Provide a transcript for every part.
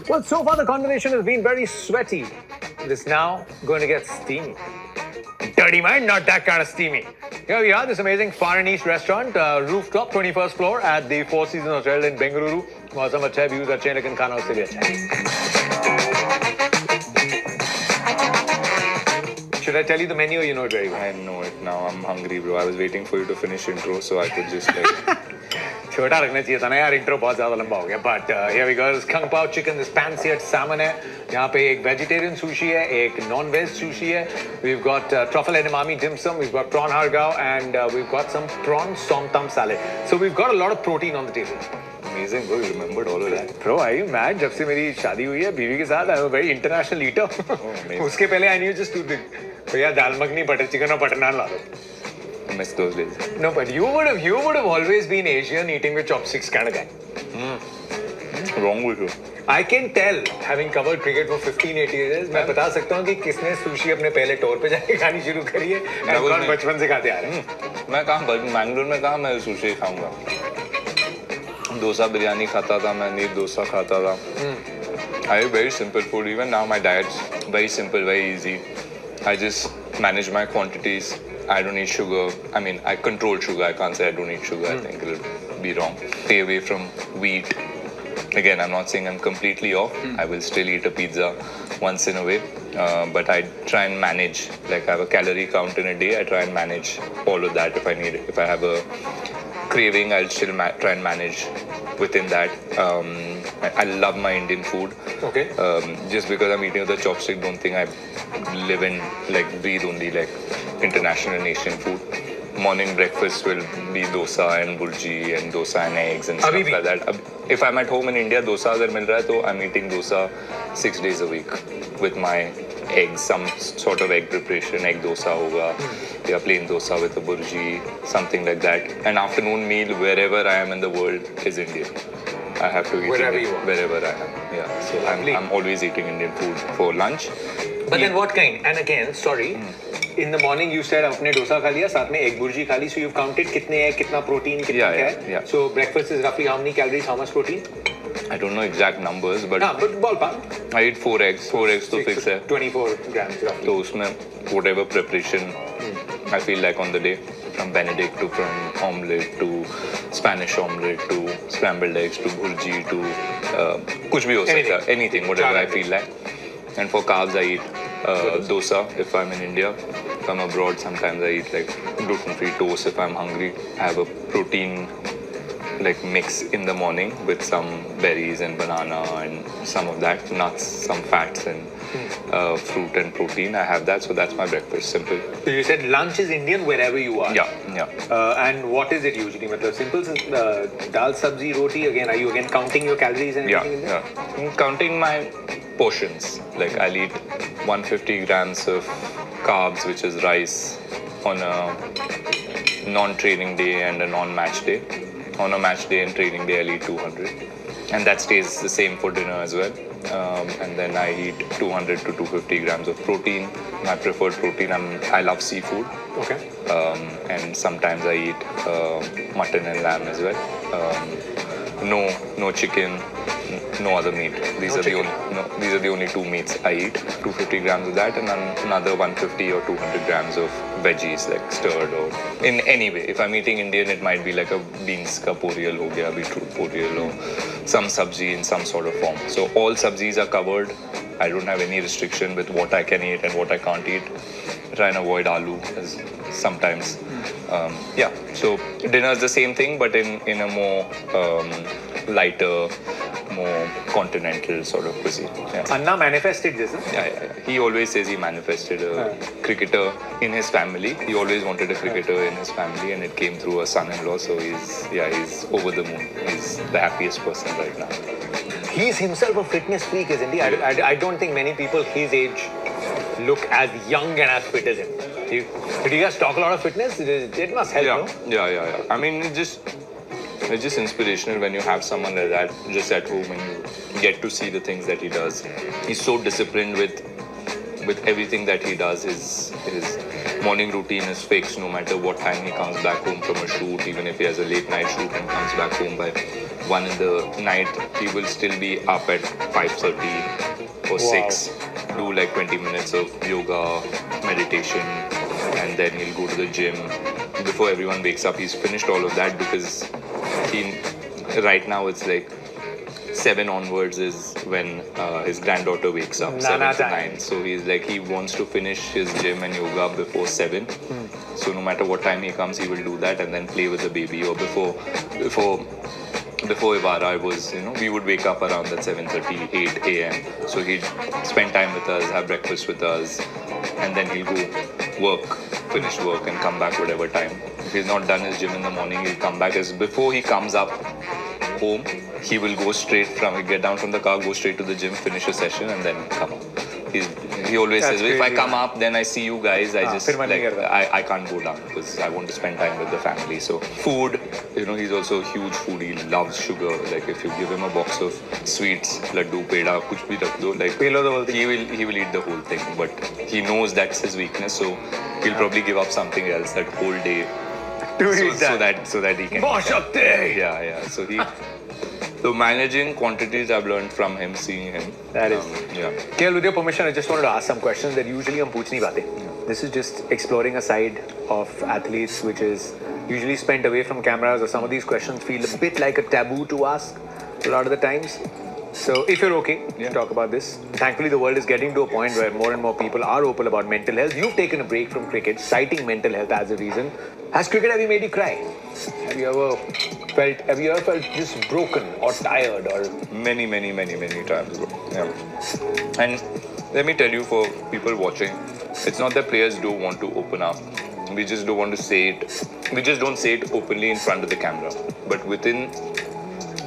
Well, so far the conversation has been very sweaty. It is now going to get steamy. Dirty mind, not that kind of steamy. Here we are, this amazing Far and East restaurant, rooftop, 21st floor at the Four Seasons Hotel in Bengaluru. मौसम अच्छा है, views अच्छे हैं, लेकिन खाना उससे भी अच्छा है. Should I tell you the menu or you know it very well? I know it now. I'm hungry, bro. I was waiting for you to finish intro so I could just like... छोटा रखना चाहिए था ना यार, intro बहुत ज़्यादा लंबा हो गया. But here we go. This kung pao chicken, this pan-seared salmon है. यहाँ पे एक vegetarian sushi है, एक non-veg sushi है. We've got truffle edamame dim sum. We've got prawn hargao and we've got some prawn som tam salad. So we've got a lot of protein on the table. Amazing, bro. You remembered all of that. Bro, are you mad? जब से मेरी शादी हुई है बीवी के साथ, I'm a very international eater. उसके पहले I knew just two things. भैया दाल मखनी, butter chicken और butter naan ला दो. I miss those days. No, but you would have always been Asian eating with chopsticks kind of guy. Wrong with you. I can tell, having covered cricket for 15-18 years, मैं बता सकता हूँ कि किसने sushi अपने पहले टोर पे जाके खानी शुरू करी है और कौन बचपन से खाते आ रहे हैं. मैं कहाँ मैंगलोर में कहाँ मैं सुशी खाऊंगा. डोसा बिरयानी खाता था मैं, नीर डोसा खाता था. I eat very simple food. Even now my diet's very simple, very easy. I just manage my quantities. I don't eat sugar. I mean, I control sugar. I can't say I don't eat sugar. I think it'll be wrong. Stay away from wheat. Again, I'm not saying I'm completely off. I will still eat a pizza once in a way. But I try and manage. Like, I have a calorie count in a day. I try and manage all of that if I need it. If I have a craving, I'll still try and manage within that. I love my Indian food. Okay. Just because I'm eating with a chopstick, don't think I live and like breathe only like international and Asian food. Morning breakfast will be dosa and burji and dosa and eggs and stuff like that. If I'm at home in India, dosa अगर मिल रहा है तो I'm eating dosa 6 days a week with my eggs, some sort of egg preparation, egg dosa होगा या plain dosa with a burji, something like that. An afternoon meal wherever I am in the world is Indian. I have to eat wherever Indian, you are. wherever I am. Yeah, so I'm always eating Indian food for lunch. But then what kind? And again, sorry. In the morning you said आपने डोसा खा लिया, साथ में egg burji खा ली, so you've counted कितने है, कितना protein, कितना क्या है? Yeah. So breakfast is roughly how many calories, how much protein? I don't know exact numbers, but but ballpark. I eat 4 eggs. 4 eggs तो fix है. 24 grams roughly. तो उसमें whatever preparation I feel like on the day, from Benedict to from omelette to Spanish omelette to scrambled eggs to burji to कुछ भी हो सकता है, anything, whatever I feel like. And for carbs I eat dosa if I'm in India. If I'm abroad, sometimes I eat like gluten-free toast if I'm hungry. I have a protein like mix in the morning with some berries and banana and some of that, nuts, some fats and fruit and protein. I have that, so that's my breakfast. Simple. So you said lunch is Indian wherever you are. Yeah. And what is it usually? मतलब simple dal, sabzi, roti. Again, are you again counting your calories and everything? Yeah. I'm counting my portions. Like I'll eat 150 grams of carbs, which is rice, on a non-training day and a non-match day. On a match day and training day, I'll eat 200. And that stays the same for dinner as well. And then I eat 200 to 250 grams of protein. My preferred protein, I love seafood. Okay. And sometimes I eat mutton and lamb as well. No chicken, no other meat. These are the only two meats I eat. 250 grams of that and another 150 or 200 grams of veggies like stirred or in any way. If I'm eating Indian, it might be like a beans ka poriyal ho gaya, beetroot poriyal or some sabzi in some sort of form. So all sabzis are covered. I don't have any restriction with what I can eat and what I can't eat. I try and avoid aloo as sometimes. So dinner is the same thing, but in a more lighter, more continental sort of cuisine. Yeah. Anna manifested this, huh? Yeah. He always says he manifested a cricketer in his family. He always wanted a cricketer in his family, and it came through a son-in-law. So he's over the moon. He's the happiest person right now. He's himself a fitness freak, isn't he? I don't think many people his age look as young and as fit as him. Did you guys talk a lot of fitness? It must help, no? Yeah. I mean, it's just inspirational when you have someone like that just at home and you get to see the things that he does. He's so disciplined with everything that he does. His morning routine is fixed no matter what time he comes back home from a shoot. Even if he has a late night shoot and comes back home by 1 in the night, he will still be up at 5:30 or 6, do like 20 minutes of yoga, meditation, and then he'll go to the gym. Before everyone wakes up, he's finished all of that because right now it's like 7 onwards is when his granddaughter wakes up, 7 to 9. So he's like, he wants to finish his gym and yoga before 7. So no matter what time he comes, he will do that and then play with the baby. Or before Ivara, we would wake up around that 7:30, 8 a.m. So he'd spend time with us, have breakfast with us, and then he'll go finish work and come back whatever time. If he's not done his gym in the morning, he'll come back. Before he comes up home, he will get down from the car, go straight to the gym, finish a session, and then come up. He always says, if I come up, then I see you guys. I can't go down because I want to spend time with the family. So food, he's also a huge foodie. He loves sugar. Like if you give him a box of sweets, laddu, peda, kuch bhi rakh do, like he will eat the whole thing. But he knows that's his weakness, so he'll probably give up something else that whole day so that he can. Yeah. So managing quantities I've learned from him, seeing him. That is. Yeah. KL, with your permission, I just wanted to ask some questions that usually hum pooch nahi paate. This is just exploring a side of athletes which is usually spent away from cameras, or some of these questions feel a bit like a taboo to ask a lot of the times. So if you're okay to talk about this, thankfully the world is getting to a point where more and more people are open about mental health. You've taken a break from cricket, citing mental health as a reason. Has cricket ever made you cry? Have you ever felt just broken or tired or? Many times, bro. Yeah. And let me tell you, for people watching, it's not that players don't want to open up. We just don't want to say it. We just don't say it openly in front of the camera. But within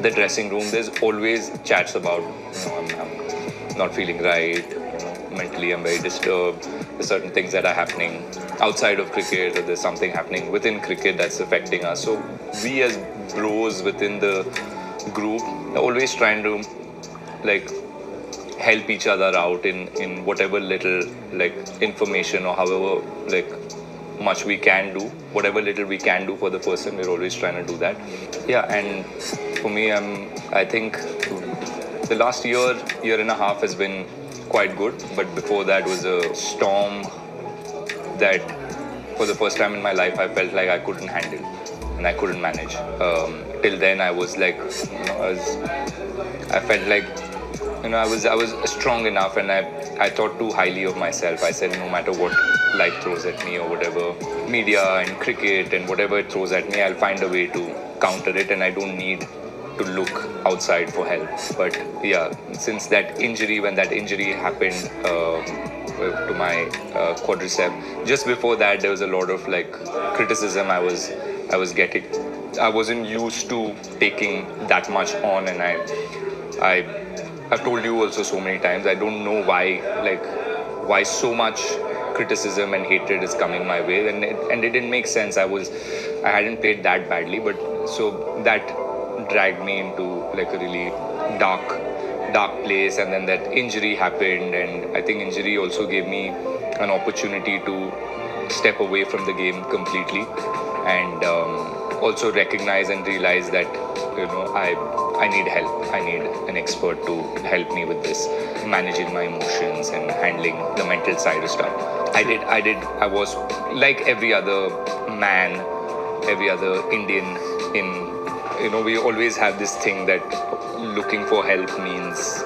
the dressing room, there's always chats about, I'm not feeling right, mentally I'm very disturbed. There's certain things that are happening outside of cricket, or there's something happening within cricket that's affecting us. So we as bros within the group are always trying to like help each other out in whatever little like information or however like much we can do, whatever little we can do for the person, we're always trying to do that. Yeah, and for me, I think the last year and a half has been quite good, but before that was a storm that for the first time in my life I felt like I couldn't handle and I couldn't manage. Till then I was like, I felt like I was strong enough, and I thought too highly of myself. I said no matter what life throws at me or whatever, media and cricket and whatever it throws at me, I'll find a way to counter it, and I don't need to look outside for help. But yeah, since when that injury happened to my quadricep, just before that there was a lot of like criticism I was getting. I wasn't used to taking that much on, and I've told you also so many times, I don't know why so much criticism and hatred is coming my way, and it didn't make sense. I hadn't played that badly, but so that dragged me into like a really dark place, and then that injury happened, and I think injury also gave me an opportunity to step away from the game completely, and also recognize and realize that I need help. I need an expert to help me with this, managing my emotions and handling the mental side of stuff. I was like every other man, every other Indian we always have this thing that looking for help means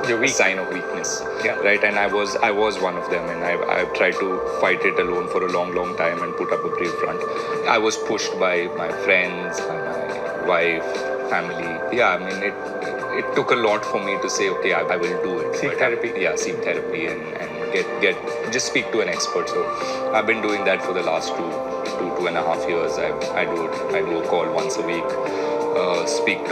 a sign of weakness, right? And I was one of them, and I've tried to fight it alone for a long time and put up a brave front. I was pushed by my friends, by my wife, family. Yeah, I mean it took a lot for me to say, okay, I will do it. Seek therapy. Seek therapy and just speak to an expert. So I've been doing that for the last two and a half years. I do a call once a week, speak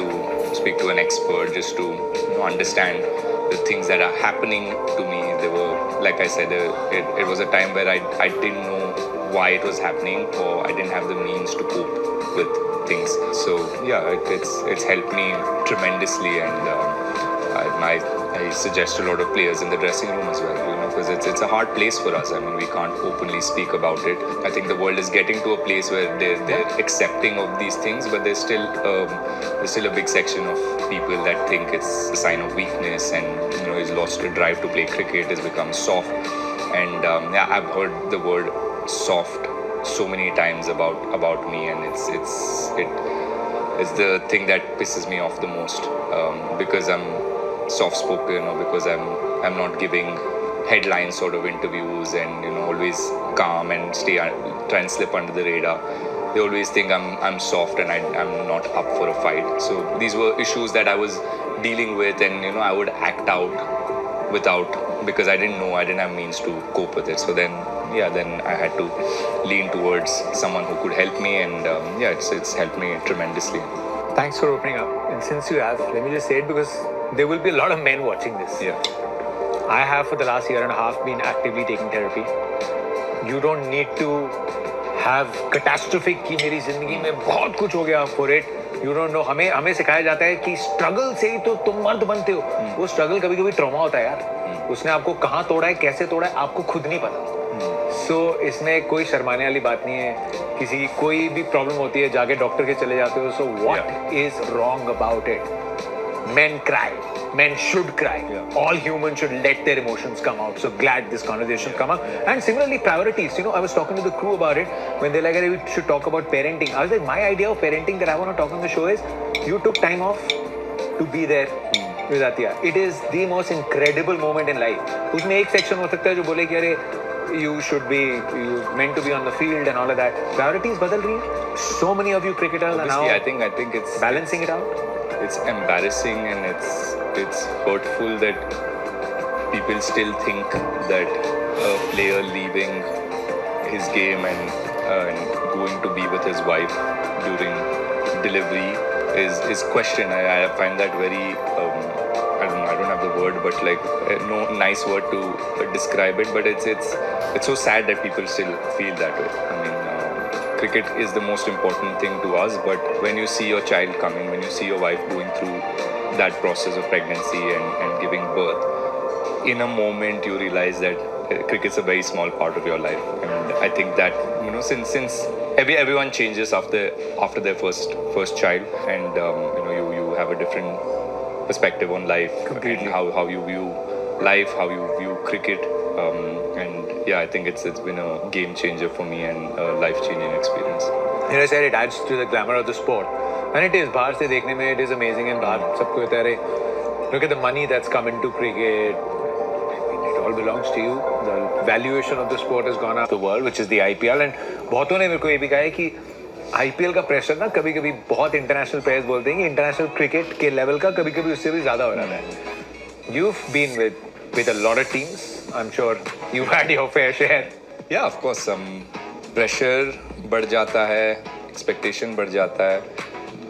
to an expert just to understand the things that are happening to me. They were, like I said, it was a time where I didn't know why it was happening, or I didn't have the means to cope with things. So yeah, it's helped me tremendously, and I suggest a lot of players in the dressing room as well, because it's a hard place for us. I mean, we can't openly speak about it. I think the world is getting to a place where they're accepting of these things, but there's still a big section of people that think it's a sign of weakness, and he's lost the drive to play cricket, has become soft, and yeah, I've heard the word soft so many times about me, and it's the thing that pisses me off the most, because I'm soft-spoken, or because I'm not giving headline sort of interviews, and always calm and try and slip under the radar. They always think I'm soft and I'm not up for a fight. So these were issues that I was dealing with, and I would act out because I didn't have means to cope with it. So then I had to lean towards someone who could help me, and it's helped me tremendously. Thanks for opening up. And since you have, let me just say it, because there will be a lot of men watching this. Yeah. I have for the last year and a half been actively taking therapy. You don't need to have catastrophic कि मेरी जिंदगी में बहुत कुछ हो गया for it. You don't know. हमें सिखाया जाता है कि स्ट्रगल से ही तो तुम मर्द बनते हो. वो स्ट्रगल कभी-कभी ट्रॉमा होता है यार. उसने आपको कहाँ तोड़ा है, कैसे तोड़ा है, आपको खुद नहीं पता. So इसमें कोई शर्माने वाली बात नहीं है. किसी की कोई भी प्रॉब्लम होती है, जाके डॉक्टर के चले जाते हो. So what is wrong about it? Men cry. Men should cry. All humans should let their emotions come out. So glad this conversation come up. And similarly, priorities. I was talking to the crew about it when they're like, "Hey, we should talk about parenting." I was like, my idea of parenting that I want to talk on the show is you took time off to be there with Atiya. It is the most incredible moment in life. उसमें एक section हो सकता है जो बोले कि अरे you meant to be on the field and all of that. Priorities बदल रही हैं. So many of you cricketers are now I think it's balancing it out. It's embarrassing, and it's hurtful that people still think that a player leaving his game and going to be with his wife during delivery is questioned. I find that very I don't have the word, but like no nice word to describe it. But it's so sad that people still feel that way. I mean, cricket is the most important thing to us, but when you see your child coming, when you see your wife going through that process of pregnancy and giving birth, in a moment you realize that cricket's a very small part of your life. And I think that since everyone changes after their first child, and you have a different perspective on life. Completely. And how you view life, how you view cricket, and yeah, I think it's been a game changer for me and a life-changing experience. I said it adds to the glamour of the sport, and it is. बाहर से देखने में it is amazing, and बाहर सबको कहते हैं look at the money that's come into cricket. It all belongs to you. The valuation of the sport has gone up the world, which is the IPL, and बहुतों ने मेरे को ये भी कहा है कि IPL का प्रेशर ना कभी-कभी बहुत इंटरनेशनल प्लेयर्स बोलते हैं कि इंटरनेशनल क्रिकेट के लेवल का कभी-कभी उससे भी ज़्यादा हो रहा है. You've been with a lot of teams. I'm sure you've had your fair share. Yeah, of course. Pressure बढ़ जाता है, expectation बढ़ जाता है.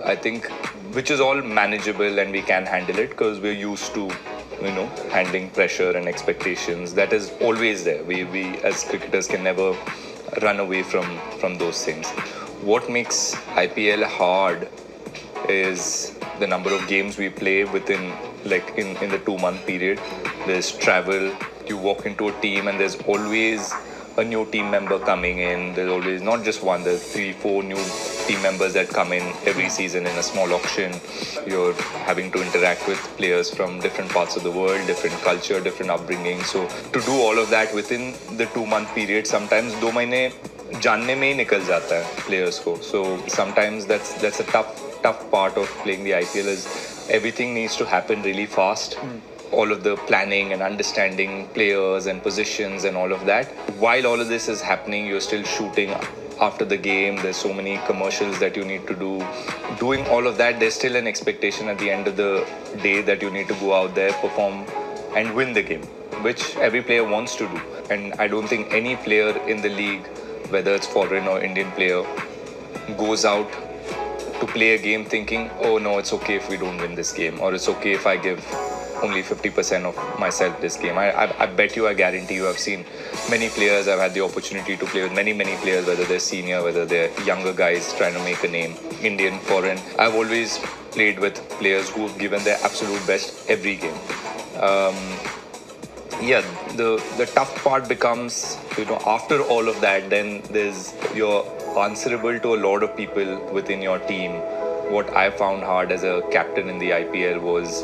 I think which is all manageable, and we can handle it because we're used to handling pressure and expectations. That is always there. We as cricketers can never run away from those things. What makes IPL hard is the number of games we play within, like in the 2-month period. There's travel. You walk into a team and there's always a new team member coming in. There's always not just one, there's 3-4 new team members that come in every season in a small auction. You're having to interact with players from different parts of the world, different culture, different upbringing. So to do all of that within the 2-month period, sometimes 2 महीने जानने में ही निकल जाता है players को. So sometimes that's a tough part of playing the IPL is everything needs to happen really fast. All of the planning and understanding players and positions and all of that. While all of this is happening, you're still shooting after the game. There's so many commercials that you need to do. Doing all of that, there's still an expectation at the end of the day that you need to go out there, perform and win the game, which every player wants to do. And I don't think any player in the league, whether it's foreign or Indian player, goes out to play a game thinking, oh no, it's okay if we don't win this game, or it's okay if I give only 50% of myself this game. I bet you, I guarantee you, I've seen many players. I've had the opportunity to play with many players, whether they're senior, whether they're younger guys trying to make a name, Indian, foreign. I've always played with players who have given their absolute best every game. Yeah, the tough part becomes, after all of that, then you're answerable to a lot of people within your team. What I found hard as a captain in the IPL was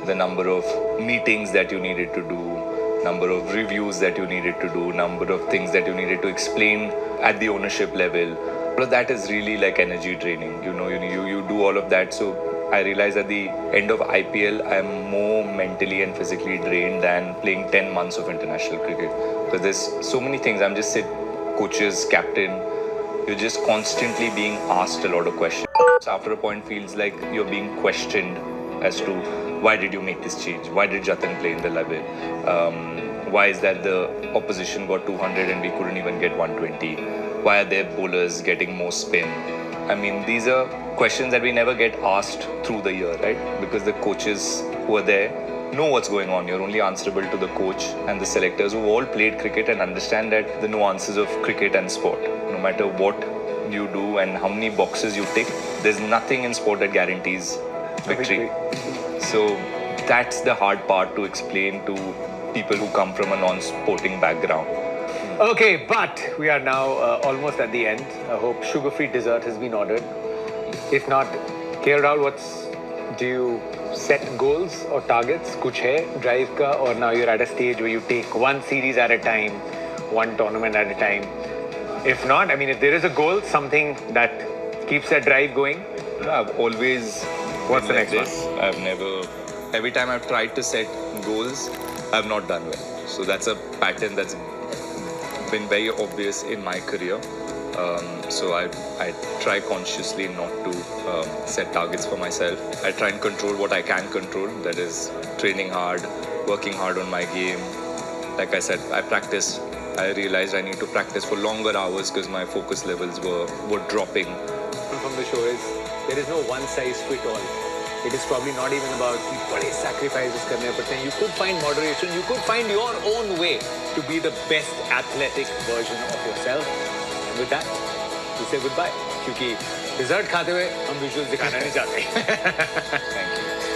the number of meetings that you needed to do, number of reviews that you needed to do, number of things that you needed to explain at the ownership level. All of that is really like energy draining. You do all of that. So I realized at the end of IPL, I'm more mentally and physically drained than playing 10 months of international cricket. Because there's so many things. I'm just coaches, captain. You're just constantly being asked a lot of questions. So after a point, feels like you're being questioned as to why did you make this change? Why did Jatin play in the 11? Why is that the opposition got 200 and we couldn't even get 120? Why are their bowlers getting more spin? I mean, these are questions that we never get asked through the year, right? Because the coaches who are there know what's going on. You're only answerable to the coach and the selectors who all played cricket and understand that the nuances of cricket and sport. No matter what you do and how many boxes you tick, there's nothing in sport that guarantees victory. So that's the hard part to explain to people who come from a non-sporting background. Okay, but we are now almost at the end. I hope sugar-free dessert has been ordered. If not, KL Rahul, do you set goals or targets? Kuch hai drive ka, or now you're at a stage where you take one series at a time, one tournament at a time? If not, I mean, if there is a goal, something that keeps that drive going? I've always. What's the next one? I've never. Every time I've tried to set goals, I've not done well. So that's a pattern that's been very obvious in my career. So I try consciously not to set targets for myself. I try and control what I can control. That is training hard, working hard on my game. Like I said, I practice. I realized I need to practice for longer hours because my focus levels were dropping. From the show is, there is no one size fit all. It is probably not even about big sacrifices karne padte hain. You could find moderation. You could find your own way to be the best athletic version of yourself. And with that, we say goodbye. क्योंकि dessert खाते हुए हम visuals दिखाना नहीं चाहते. Thank you.